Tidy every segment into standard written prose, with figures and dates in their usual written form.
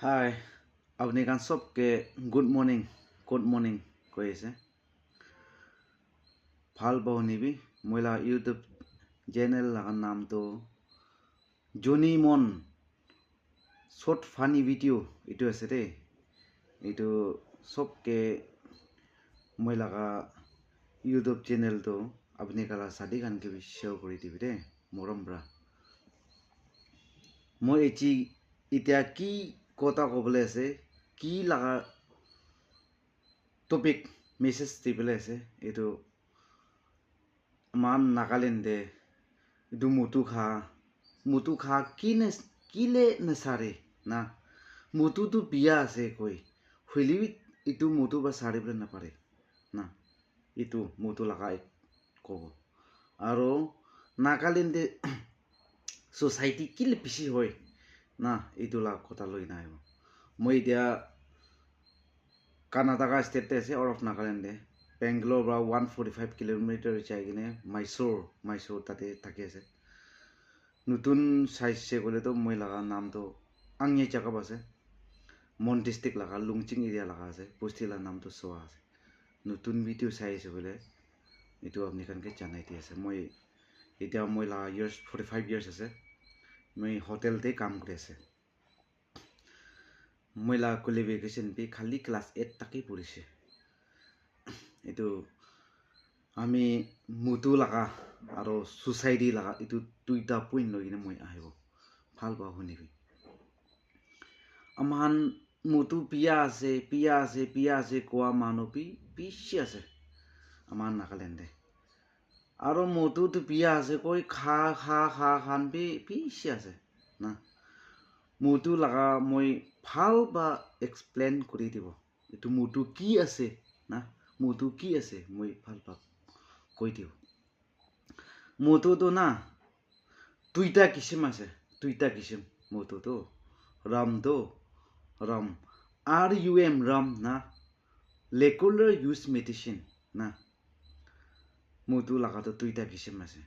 Hi, আপনি গান সবকে গুড মর্নিং কৈ আছে ভাল পাব নিবি মইলা ইউটিউব চেনেল লাগার নাম তো জনি মন শর্ট ফানি ভিডিও এইটো আছে দেই এইটো সবকে মই লাগা ইউটিউব চেনেল তো আপনি কালা সাদি গানকে শ্বেয়ার করে দিবি দেই মরমব্রা মই এতিয়া কি কথা কবলে আছে কি লাগা টপিক মেসেজ দিবলে আছে এইটো মান নাগালেণ্ডে এইটো মুটু খা কিলে নাচাৰে না মুটুটো বিয়া আছে কৈ হইলি ইটো মুটু বা চাৰিবলৈ নাপাৰে না ইটো মুটু লাগাই ক'ব আৰু নাগালেণ্ডে সোসাইটি কিলে পিছি হয় না এইটো লাগ কথা লৈ নাহিব মই এতিয়া कर्नाटका स्टेट আছে আউট অফ নাগালেণ্ডে বেংগলোৰ পৰা 145 কিলোমিটাৰ যাই কিনে মাইসোৰ তাতে থাকি আছে নতুন চাইছে গ'লেতো মই লাগা নামটো আংনি জাগাব আছে মন ডিস্ট্রিক্ট লাগা লুংচিং এরিয়া লাগা আছে বস্তিলাৰ নামটো চোৱা আছে নতুন ভিডিঅ' চাই আছে বোলে এইটো আপুনি কানকে জানাই দি আছে মই এতিয়া মই লাগা ইয়াৰ্ছ 45 ইয়াৰ্ছ আছে মই হোটেলতে কাম কৰি আছে মহিলা কোয়ালিফিকেশন বি খালি ক্লাস 8 তাকেই পড়েছে এইটো আমি মুটু লাগা আৰু সোসাইটি লাগা এইটো দুইটা পইণ্ট লৈ কিনে মই আহিব ভাল পাওঁ শুনিবি আমাৰ মুটু পিয়া আছে কোৱা মানুহ পিছি আছে আমাৰ নাগালেণ্ডে আৰু মুটুটো পিয়া আছে কৈ খান পিছি আছে না মুটু লাগা মই ভাল বা এক্সপ্লেইন কৰি দিব এইটো মুটু কি আছে না মুটু কি আছে মই ভাল পাব কৈ দিও মুটুটো না দুইটা কিসিম আছে মুটুটো রাম RUM রাম না রেগুলার ইউজ মেডিসিন না মুটু লাগাতো দুইটা কিসিম আছে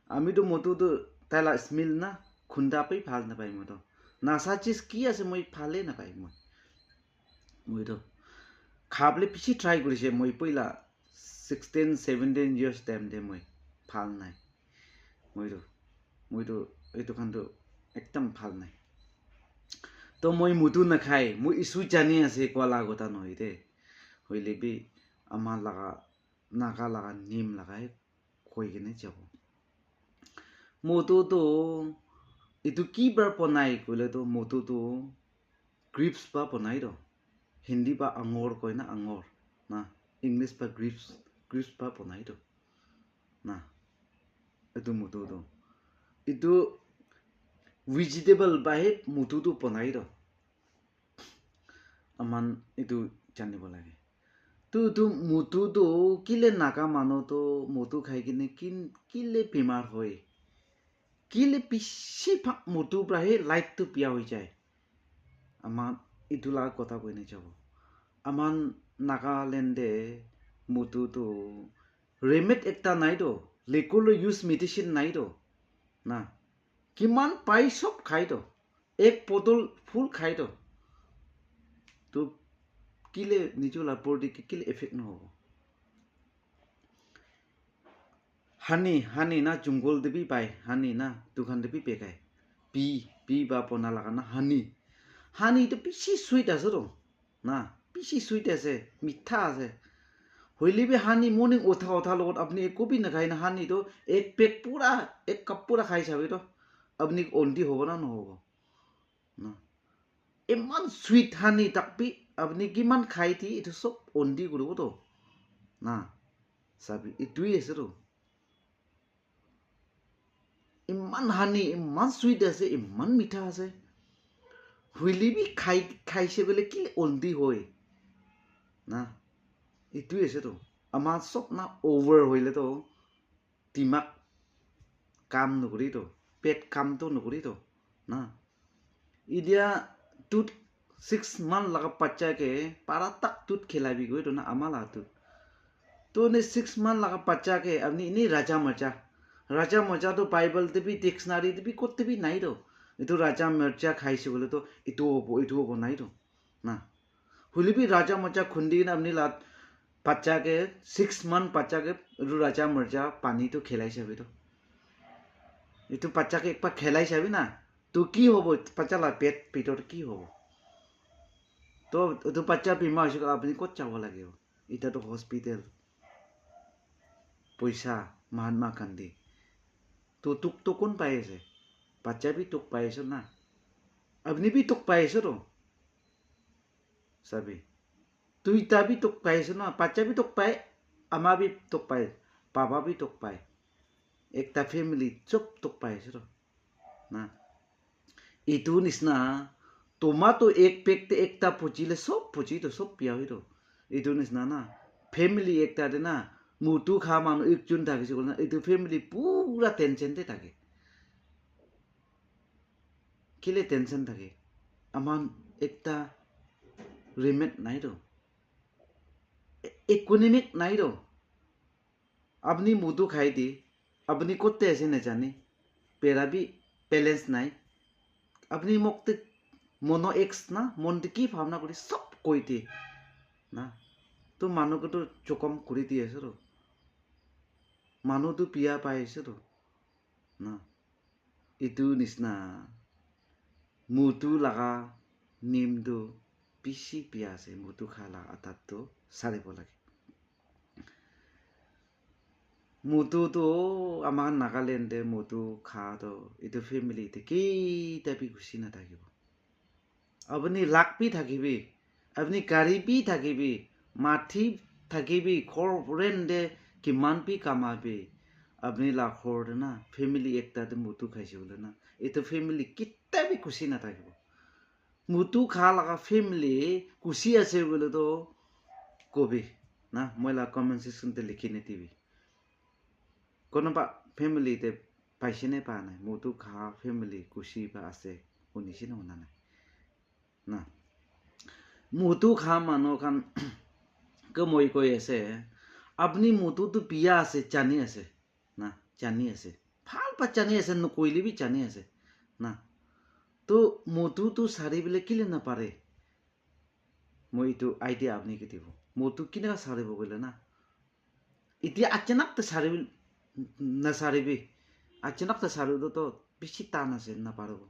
আমিতো মুটুটো তাইলা স্মেল না খুন্দাপেই ভাল নাপাই মতো নাচা চিজ কি আছে মই ভালে নাপাই মইতো খাবলে পিছি ট্রাই কৰিছে মই পইলা 16-17 ইয়ার্স টাইম দে মই ভাল নাই মইতো এইটো খানটো একদম ভাল নাই তো মই মুটু নাখাই মই ইছু জানি আছে কোৱা লাগতা নহয় দে হইলে বি আমাৰ লাগা নাগা লাগা নিম লাগাই কৈ কিনে যাব মুটুটো itu কি বার বনাই কইলে তো মুটুটো গ্রিপস বা বনাই দ হিন্দি বা আঙর কয় না আঙর না ইংলিশ বা গ্রিপস বা বনাই দ না itu মুটুটো itu ভেজিটেবল বাহে মুটুটো বনাই দ আমান itu জানিব লাগে তো মুটুটো কিলে নাগা মানুহটো মুটু খাই কিনে কিলে বেমাৰ হয় কিলে পিছি মুটু প্ৰাহে লাইটটো পিয়া হৈ যায় আমাৰ এইটো লাগা কথা কৈ নাযাব আমাৰ নাগালেণ্ডে মুটুটো রেমেড একটা নাই তো লেকুলো ইউজ মেডিসিন নাই তো না কিমান পাই সব খাই তো এক বটল ফুল খাই তো কিলে নিজৰ বডি কিলে এফেক্ট নহব হানি না জঙ্গল দেবি পাই হানি না দোকান দেবি পেকাই পি বা পনা লাগা না হানি তো পিছি সুইট আছে তো না পিছি সুইট আছে মিঠা আছে হইলে বি হানি মর্নিং ওঠা লগত আপনি একো বি নাখাই না হানি তো এক পেক পুরা এক কাপ পুরা খাই চাবি তো আপনি অন্তি হব না নহব না ইমান সুইট হানি তাকবি আপনি কিমান খাই থি এটা সব অন্তি কৰিব তো না চাবি এইটোই আছে তো ইমান হানি ইমান সুইট আছে ইমান মিঠা আছে হইলে বি খাইছে বলে কি অন্তি হয় না এইটোই আছে তো আমাৰ সব না ওভাৰ হইলে তো দিমাগ কাম নকৰি তো পেট কামটো নকৰি তো না ইডিয়া 6 মান লাগা বাচ্চাকে পারা তাক তুত খেলাবি গই তো না আমালা তো ने 6 মান লাগা বাচ্চাকে আপনি ইনি রাজা মজা তো বাইবেল তে भी डिक्शनारी তে भी করতে भी নাই তো itu raja merja খাইছে বলে তো itu হবো নাই তো না হুলিবি রাজা মজা খুন্দি না আপনি লাত বাচ্চাকে 6 month বাচ্চাকে রাজা মরজা পানি তো খেলাই যাবে তো itu বাচ্চাকে একবার খেলাই যাবে না তো কি হবো বাচ্চা লা পেট ভিতর কি হবো তো তো বাচ্চা বিমার হয়েছে আপনি কত যাব লাগে এটা তো হসপিটাল পয়সা মহাত্মা গান্ধী তো তুক তো কোন পাই আছে বাচ্চা বি তুক পাই আছে না আপনি বি তুক পাই আছে তো sabi তুই তা বি তুক পাই আছে না বাচ্চা বি তুক পাই আমা বি তুক পাই বাবা বি তুক পাই একটা ফ্যামিলি চুপ তুক পাই আছে তো না itu nisna tomato ek pekte ekta puchile sob puchi to sob pia hito itu nisna na family ekta de na mutu kha manu ekjun thake se na itu family pura tension te thake kile tension thake aman ekta remit nai to economic nai to apni mutu khai di apni kotte ase na jane pera bi balance nai আপনি মুক্তি মনো x না মনটি কি ভাবনা করি সব কই দিয়ে না তো মানুষকে তো চকম করে দিয়েছে তো মানুষ তো পিয়া পাইছে তো না এইটো নিচিনা মুটো লাগা নিমটো পিছি পিয়া আছে মুটো খালা আটাতো সারিব লাগে মুটোতো আমার নাগালেণ্ডে মুটো খাতো এইটো ফেমিলিতে কেইটাবি খুচি নাথাকিব আপুনি লাখবি থাকিবি আপুনি গাড়ীবি থাকিবি মাটি থাকিবি ঘৰ ৰেণ্ডে কিমান বি কামাবি আপুনি লাখৰ না ফেমিলি একটাতে মুটো খাইছে বোলে না এইটো ফেমিলি কেইটাবি খুচি নাথাকিব মুটো খা লগা ফেমিলি খুচি আছে বোলেতো কবি না মই কমেণ্ট ছেকশ্যনতে লিখি নিদিবি কোনোবা ফেমিলিতে পাইছে নে পা নাই মুটো খা ফেমিলি খুচি বা আছে শুনিছে নে শুনা নাই না মুটো খা মানুহ খান মই কৈ আছে আপুনি মুটোতো বিয়া আছে জানি আছে না জানি আছে ভাল পা জানি আছে নকৰিলে বি জানি আছে না তো মুটোতো সাৰিবলৈ কিলে নাপাৰে মই এইটো আইডিয়া আপুনি কি দিব মুটো কেনেকুৱা সাৰিব গ'লে না এতিয়া আচানকতে সাৰিব নাসাৰিবি আচানকতে সাৰিবতো বেছি টান আছে নাপাৰিব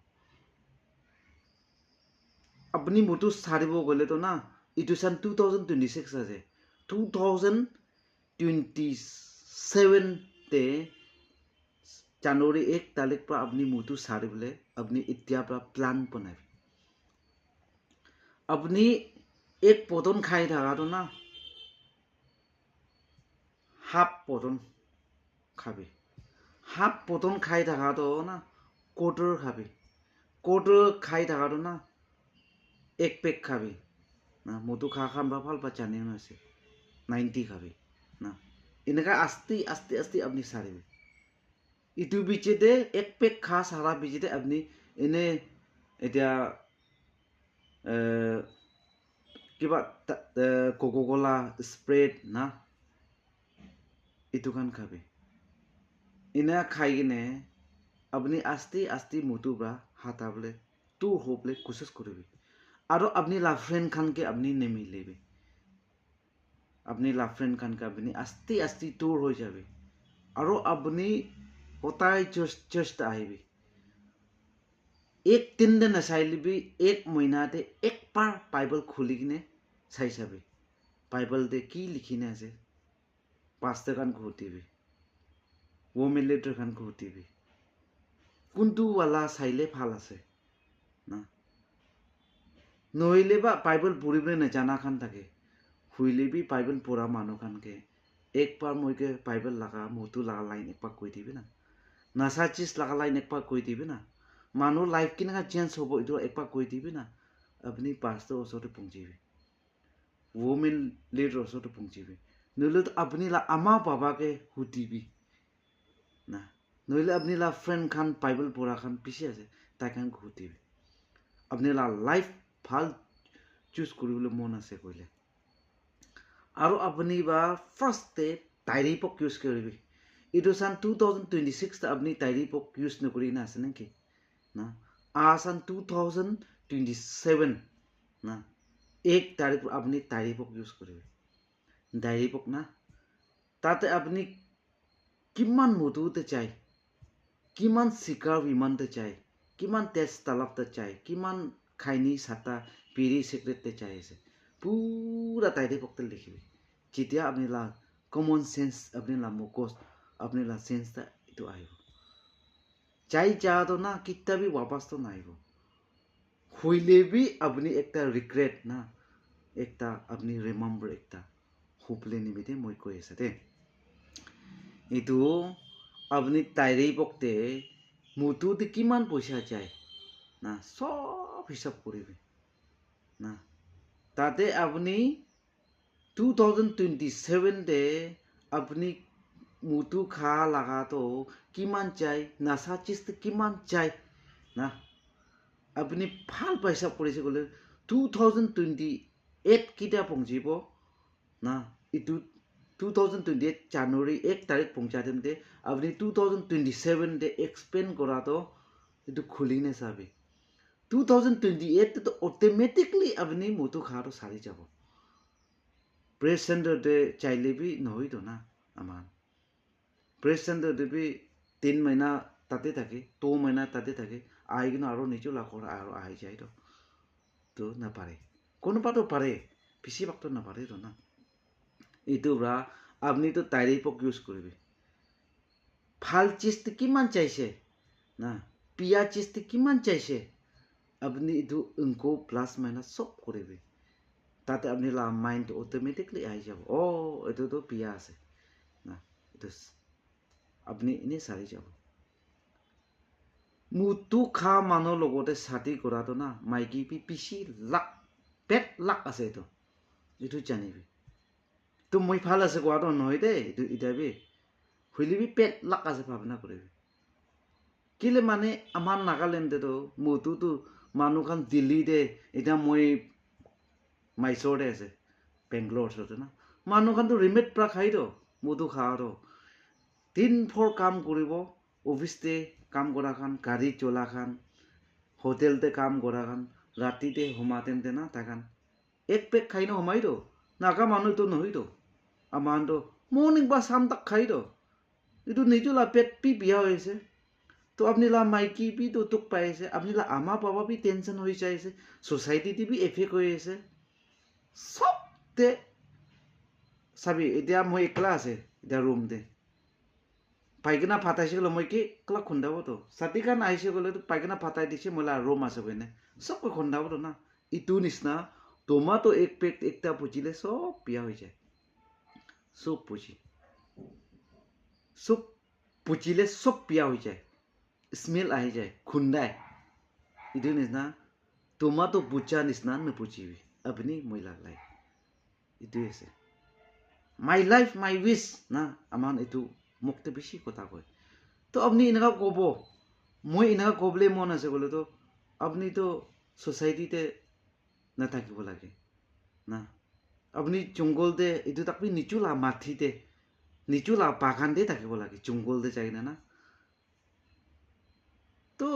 আপনি মুটো সাৰিব গলে তো না itu san 2026 আছে 2027 তে জানুৱাৰী 1 তাৰিখ পৰা আপনি মুটো সাৰিবলে আপনি এতিয়া পৰা প্ল্যান বনাবি আপনি এক পটন খাই থাকাটো না হাফ পটন খাবি হাফ পটন খাই থাকাটো না কোটাৰ খাবি কোটাৰ খাই থাকাটো না এক পেক খাবি না মুটো খা খাম ভাল পা জানি আছে 90 খাবি না এনেকা আস্তে আস্তে আস্তে আপনি সারিবি ইটো বিচেতে এক পেক খা সারা বিচেতে আপনি এনে এতিয়া কিবা কোকোকোলা স্প্রেড না ইটো খান খাবি এনে খাই কিনে আপনি আস্তে আস্তে মুটো বা হাতাবলে তো হোবলে কোশিশ করবি আৰু আপনি লাভ ফ্ৰেন্ড খানকে আপনি নেমিলেবি আপনি লাভ ফ্ৰেন্ড খানকে আপনি আস্তে আস্তে দূৰ হয়ে যাবে আৰু আপনি ওটাই জাস্ট আহিবি এক 3 দিন চাইলিবি এক মহিনাতে একবাৰ বাইবেল খুলি কিনে চাই চাবি বাইবেলতে কি লিখিনে আছে পাঁচটা খান ঘটিবি ওমেলেটৰ খান ঘটিবি কোনটো वाला চাইলে ভাল আছে না নহলে বা বাইবেল পঢ়িবলৈ নাজানা খান থাকে হুইলে বি বাইবেল পঢ়া মানুহ খানকে একবাৰ মইকে বাইবেল লাগা মুটো লাগা লাইন একবাৰ কৈ দিবি না নাসা চিজ লাগা লাইন একবাৰ কৈ দিবি না মানুহ লাইফ কেনেকা চেঞ্জ হ'ব এইটো একবাৰ কৈ দিবি না আপুনি পাঁচটা ওচৰতে পৌঁছিবি ওমেন লিডৰ ওচৰতে পৌঁছিবি নহলে আপুনি আমা বাবাকে সুধিবি না নহলে আপুনি ফ্ৰেণ্ড খান বাইবেল পঢ়া খান পিছে আছে তাই খান সুধিবি আপুনি লাইফ ভাল চুজ কৰিবলৈ মন আছে কইলে আৰু আপুনি বা ফাৰ্ষ্টে ডায়েৰী পক ইউজ কৰিবি এইটো সান 2026 তে আপুনি ডায়েৰী পক ইউজ নকৰি না আছে নেকি না আসান 2027 না 1 তারিখ আপনি ডায়েরি বুক ইউজ করবে ডায়েরি বুক না তাতে আপনি কিমান মধুতে চাই কিমান শিকাৰ বিমানতে চাই কিমান তেজ তালাবতে চাই কিমান খাইনি চাটা পিৰি চিক্ৰেটতে চাই আছে পুৰা ডায়েরি বুকতে লিখিবি যেতিয়া আপনি লা কমন সেন্স আপনি লা মুকস আপনি লা সেন্সটা এটো আহিব চাই যাওয়াতো না কিতাবি वापस তো নাইব হইলে বি আপনি একটা রিগ্রেট না একটা আপনি রিমেম্বার একটা হুপলে নিবিতে মই কই আছে দে এটো আপনি ডায়েরি বুকতে মুতুতে কিমান পয়সা চাই না সব হিসাব করিবে না তাতে আপনি 2027 তে আপনি মুতু খা লাগা তো কিমান চাই নাসা চিজতে কিমান চাই না আপনি ভাল পয়সা পড়েছে গলে 2028 কিটা পৌঁছিব না ইটু 2028 জানুয়ারি 1 তারিখ পৌঁছাতেম দে আপনি 2027 দে এক্সপেন্ড করা তো ইটু খুলিনে চাবি 2028 তো অটোমেটিকলি আপনি মুতু খা তো সারি যাব প্রেস সেন্টার দে চাইলে বি নহয় তো না আমার প্রেস সেন্টার দে বি 3 মহিনা তাতে থাকে 2 মহিনা তাতে থাকে আইগিনো আরো নিচু লাখর আরো আই যায় তো না পারে কোনো পাতো পারে বেশিরভাগ তো না পারে তো না এইটো রা আপনি তো ডায়েরি বুক ইউজ করবে ভাল চিজতে কিমান চাইছে না পিয়া চিজতে কিমান চাইছে আপনি এইটো অঙ্ক প্লাস মাইনাস সব করবে তাতে আপনি লা মাইন্ড অটোমেটিকলি আই যাব ও এটো তো পিয়া আছে না এটো আপনি এনে সারি যাব মুতু খা মানুহ লগতে ছাতি কৰাটো না মাইকী পিছি লাখ পেট লাখ আছে এইটো জানিবি তো মই ভাল আছে কোৱাটো নহয় দেই এইটো এতিয়া বি হইলিবি পেট লাখ আছে ভাবনা কৰিবি কিলে মানে আমাৰ নাগালেণ্ডেতো মুতুটো মানুহখন দিল্লীতে এতিয়া মই মাইচৰতে আছে বেংগলোৰ ওচৰতে না মানুহখনতো ৰিমেট পৰা খাইতো মুতু খাওঁতো 3-4 কাম কৰিব অফিসতে কাম করা খান গাড়ি চলা খান হোটেলতে কাম করা খান রাতিতে হোমাতেন দে না তাকান এক পেক খাই না হোমাই তো নাকা মানুষ তো নহয় তো আমার তো মর্নিং বা শাম তাক খাই তো এইটো নিজলা পেট পি বিয়া হয়েছে তো আপনি লা মাইকি পি তো তুক পাইছে আপনি লা আমা বাবা পি টেনশন হয়ে যাইছে সোসাইটিতে বি এফেক্ট হয়েছে সবতে চাবি এতিয়া মই একলা আছে এতিয়া রুম দে পাইখানা ফাটাইছে গ'লে মই কি ক্লাক খুন্দাবতো ছাতিখান আহিছে গ'লেতো পাইখানা ফাটাই দিছে মই ৰুম আছে বইনে চবকৈ খুন্দাবতো না ইটো নিচিনা তোমাতো এক পেক একটা পুজিলে সব বিয়া হৈ যায় চব পুজিলে সব বিয়া হৈ যায় স্মেল আহি যায় খুন্দাই ইটো নিচিনা তোমাতো বুজা নিচিনা নুপুজিবি আপুনি মহিলাক লাই ইটোৱে আছে মাই লাইফ মাই উইচ না আমাৰ এইটো মুখতে বেশি কথা কয় তো আপনি এনেকা কব মই এনেকা কবলে মন আছে বলে তো আপনি তো সোসাইটিতে না থাকিব লাগে না আপনি জঙ্গলতে এটো আপনি নিচুলা মাটিতে নিচুলা বাগানতে থাকিব লাগে জঙ্গলতে যাই না তো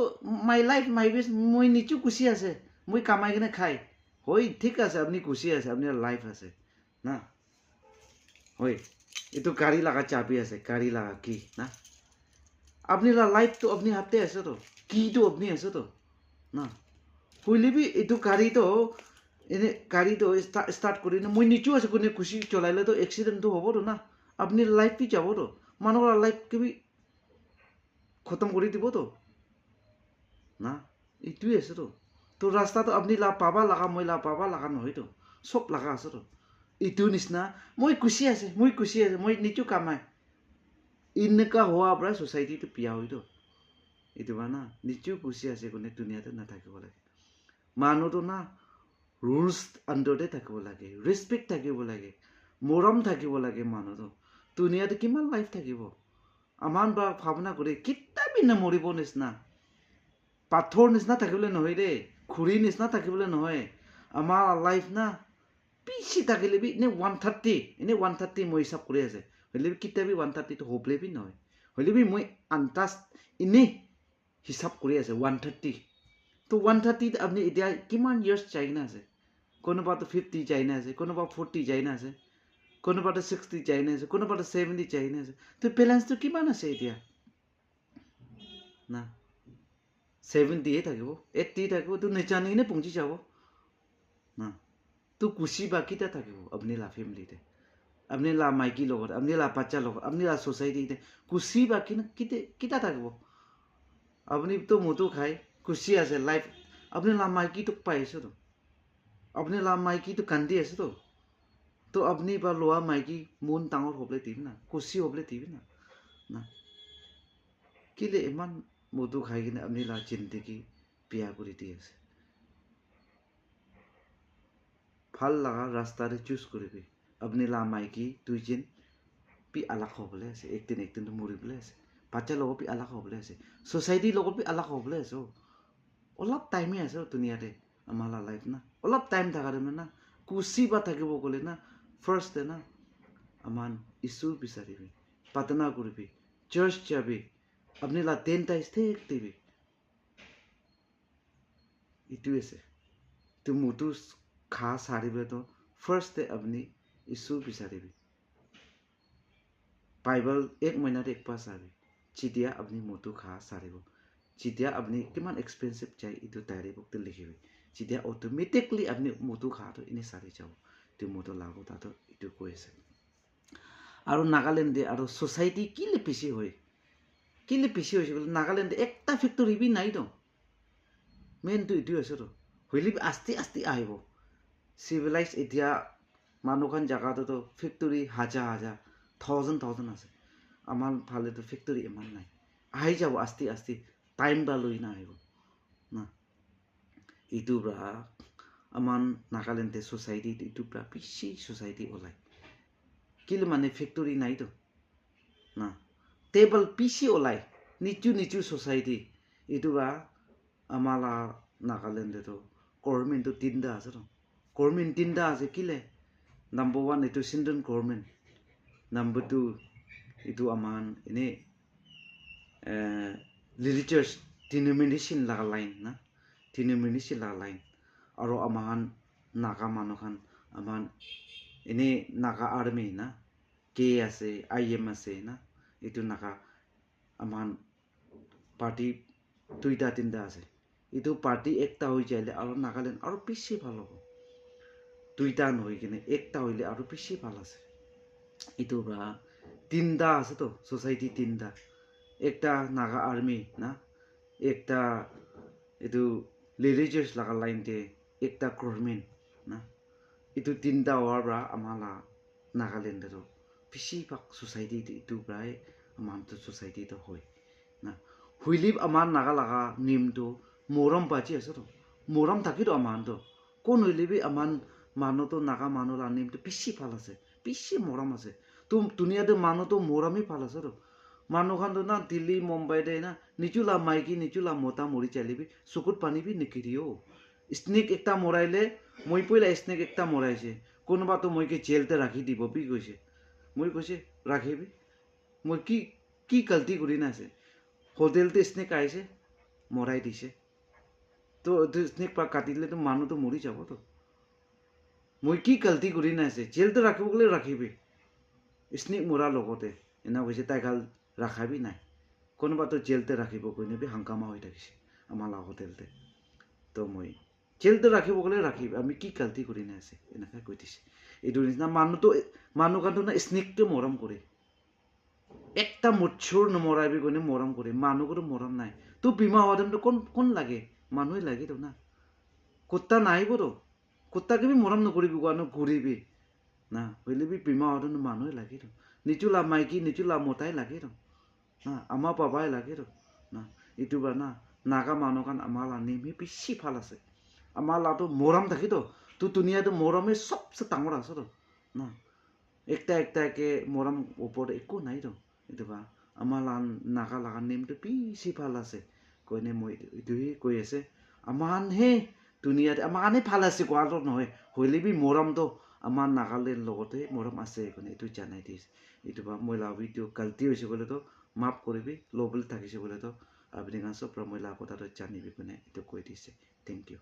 মাই লাইফ মাই উইচ মই নিচু খুশি আছে মই কামাই কিনে খাই হয় ঠিক আছে আপনি খুশি আছে আপনার লাইফ আছে না হয় itu গাড়ি লাগা চাবি আছে গাড়ি লাগা কি না আপনি লাইফ তো আপনি হাতে আছে তো কি তো আপনি আছে তো না হইলে বি এইটো গাড়ি তো এনে গাড়ি তো স্টার্ট করি না মই নিচু আছে কোনে খুশি চলাইলে তো এক্সিডেন্ট তো হবো তো না আপনি লাইফ পি যাব তো মানুহৰ লাইফ কে বি খতম কৰি দিব তো না এইটোই আছে তো রাস্তা তো আপনি লা পাবা লাগা মই লা পাবা লাগা নহয় তো সব লাগা আছে তো ইটো নিচিনা মই খুশি আছে মই নিচু কামাই এনেকা হোৱা পৰা সোসাইটিটো পিয়া হয়তো এইটো না নিচু খুশি আছে কোনে দুনিয়াতে নাথাকিব লাগে মানুহটো না ৰুলছ আণ্ডাৰতে থাকিব লাগে ৰেচপেক্ট থাকিব লাগে মৰম থাকিব লাগে মানুহটো দুনিয়াতে কিমান লাইফ থাকিব আমাৰ বা ভাৱনা কৰি কিতাপি নমৰিব নিচিনা পাথৰ নিচিনা থাকিবলৈ নহয় দেই খুৰী নিচিনা থাকিবলৈ নহয় আমাৰ লাইফ না পিছি থাকিলে বি এনে 130 মই হিচাপ কৰি আছে হলে বি কিতাবি 130 তো হ'বলে নহয় হলে বি মই আন্তাজ এনে হিচাপ কৰি আছে 130 তো 130 আপনি এতিয়া কিমান ইয়াৰ্ছ চাই না আছে কোনোবাটো 50 চাই না আছে কোনোবা 40 চাই না আছে কোনোবাটো 60 চাই না আছে কোনোবাটো 70 চাই না আছে তো বেলেঞ্চটো কিমান আছে এতিয়া না 70 থাকিব 80 থাকিব তো নেজানি কিনে পঞ্চি যাব না তো কুচি বাকিটা থাকিব আপুনি লা ফেমিলিতে আপনি লা মাইকী লগত আপনি লা বাচ্চা লগত আপনি লা সোসাইটিতে কুচি বাকি না কিটা থাকিব আপনি তো মতো খাই কুচি আছে লাইফ আপনি লা মাইকীটোক পাই আছো তো আপনি লা মাইকীটো কান্দি আছে তো তো আপনি বা লোৱা মাইকী মন ডাঙৰ হ'বলৈ দিবি না কুচি হ'বলৈ দিবি না না কেলে ইমান মধু খাই কিনে আপনি লা জিন্দগী বিয়া কৰি দি আছে ভাল লগা ৰাস্তাৰে চুজ কৰিবি আপনি লা মাইকী দুইজন বি আলাক হ'বলৈ আছে একদিনটো মৰিবলৈ আছে বাচ্চাৰ লগত বি আলাক হ'বলৈ আছে সোসাইটিৰ লগত বি আলাক হ'বলৈ আছে অলপ টাইমে আছে দুনিয়াতে আমাৰ লাইফ না অলপ টাইম থকাৰ না কুচি বা থাকিব গ'লে না ফাৰ্ষ্ট না আমাৰ ঈশ্বৰ বিচাৰিবি প্ৰাৰ্থনা কৰিবি চাৰ্চ যাবি আপনি লা 10টা ষ্টেক দিবি এইটোৱে আছে তো মোৰতো খা সাৰিবতো ফাৰ্ষ্ট আপনি ঈশ্বৰ বিচাৰিবি বাইবেল 1 মহিনাতে একবাৰ চাবি যেতিয়া আপনি মোৰতো খা সাৰিব যেতিয়া আপনি কিমান এক্সপেন্সিভ চাই এইটো ডায়েৰী বুকতে লিখিবি যেতিয়া অটোমেটিকলি আপনি মোৰতো খাটো এনে সাৰি যাব তো মোৰতো লাগো তাতো এইটো কৈ আছে আৰু নাগালেণ্ডে আৰু সোসাইটি কিলে পিছি হয় কিলে পিছি হৈছে বলে নাগালেণ্ডে একটা ফেক্টৰী বি নাই তো মেইনটো এইটো আছে তো হইলে আস্তে আস্তে আহিব সিভিলাইজ এতিয়া মানুহখন জায়গাতো ফেক্টৰী হাজাৰ থাউজেণ্ড আছে আমাৰ ফালেতো ফেক্টৰী ইমান নাই আহি যাব আস্তে আস্তে টাইম বা লৈ না আহিব না এইটো পৰা আমাৰ নাগালেণ্ডে সোসাইটি এইটো পৰা বেছি সোসাইটি ওলায় কিলে মানে ফেক্টৰী নাইতো না টেবল পিছি ওলায় নিচু সোসাইটি এইটো বা আমাৰ নাগালেণ্ডেতো গভৰ্ণমেণ্টটো 3টা আছে তো গভৰ্ণমেণ্ট 3টা আছে কিলে নাম্বাৰ 1 এইটো চেন্ট্ৰেল গভৰ্ণমেণ্ট নাম্বাৰ 2 এইটো আমাৰ এনে ৰিলিজিয়াছ ডিনোমিনেশ্যন লাগা লাইন না ডিনোমিনেশ্যন লাগা লাইন আৰু আমাৰ নাগা মানুহখন আমাৰ এনে নাগা আৰ্মি না কে আছে IM আছে না এইটো নাগা আমাৰ পাৰ্টি 2টা 3টা আছে এইটো পাৰ্টি একটা হৈ যাইলে আৰু নাগালেণ্ড আৰু বেছি ভাল হ'ব 2টা নহয় কিনে একটা হইলে আৰু বেছি ভাল আছে এইটো বা 3টা আছে তো সোসাইটি 3টা একটা নাগা আর্মি না একটা এইটো রিলিজিয়াস লাগা লাইনতে একটা গভর্নমেন্ট না এইটো 3টা হওয়ার পৰা আমাৰ নাগালেণ্ডেৰ বেশিৰভাগ সোসাইটি এইটো প্ৰায় আমাৰ সোসাইটিতে হয় না হইলে আমাৰ নাগা লাগা নিয়মটো মৰম বাজি আছে তো মৰম থাকি তো আমাৰ তো কোন হইলে বি আমাৰ মানুহটো নাগা মানুহ নিয়মটো বেশি ভাল আছে বেশি মৰম আছে তো দুনিয়াতে মানুহটো মৰমে ভাল আছে তো মানুহখানটো না দিল্লী মুম্বাইতে না নিচুলা মাইকী নিচুলা মতা মৰি চালিবি চকুত পানী বি নিকিৰিও স্নেক একটা মৰাইলে মই পইলা স্নেক একটা মৰাইছে কোনোবাতো মইকে জেলতে ৰাখি দিব বি কৈছে মই কৈছে ৰাখিবি মই কি গলতি কৰি নাছে হোটেলতে স্নেক আহিছে মৰাই দিছে তো স্নেক পা কাটিলে তো মানুহটো মৰি যাব তো মই কি গলতি কৰি নাছে জেলতে ৰাখিব গ'লে ৰাখিবি স্নেক মৰাৰ লগতে এনে কৈছে তাই গাল ৰাখাবি নাই কোনোবাতো জেলতে ৰাখিব কৈ নেবি হাংকামা হৈ থাকিছে আমাৰ হোটেলতে তো মই জেলতে ৰাখিব গ'লে ৰাখিবি আমি কি গলতি কৰি নাছে এনেকৈ কৈ দিছে এইটো নিচিনা মানুহটো না স্নেককে মৰম কৰে একটা মুচ্ছুৰ নমৰাবি কৈ মৰম কৰে মানুহকতো মৰম নাই তো বীমা হোৱাটো কোন লাগে মানুহে লাগে তো না কুত্তা নাহিব তো কুত্তাকে বি মৰম নকৰিবি কোৱা ঘূৰিবি না হইলে বি বীমা হোৱাটো মানুহে লাগে তো নিচুলা মাইকী নিচুলা মতাই লাগে তো না আমাৰ পাবাই লাগে তো না এইটো বা না নাগা মানুহখন আমাৰ নেমে বেছি ভাল আছে আমাৰ লাটো মৰম থাকি তো দুনিয়াটো মৰমে সবচে ডাঙৰ আছে তো না একটাকে মৰম ওপৰত একো নাই তো এইটো বা আমাৰ নাগা লাগা নেমটো বেছি ভাল আছে কৈনে মই এইটোহে কৈ আছে আমাৰহে দুনিয়াতে আমাৰহে ভাল আছে কোৱাটো নহয় হইলে বি মৰমটো আমাৰ নাগালেণ্ড লগতে মৰম আছে এইটো জানাই দিছে এইটো বা মই লাভ এইটো গলতি হৈছে বোলে তো মাফ কৰিবি ল'বলৈ থাকিছে বোলে তো আপুনি চব প্ৰমূল্য কথাটো জানিবি কোনে এইটো কৈ দিছে থেংক ইউ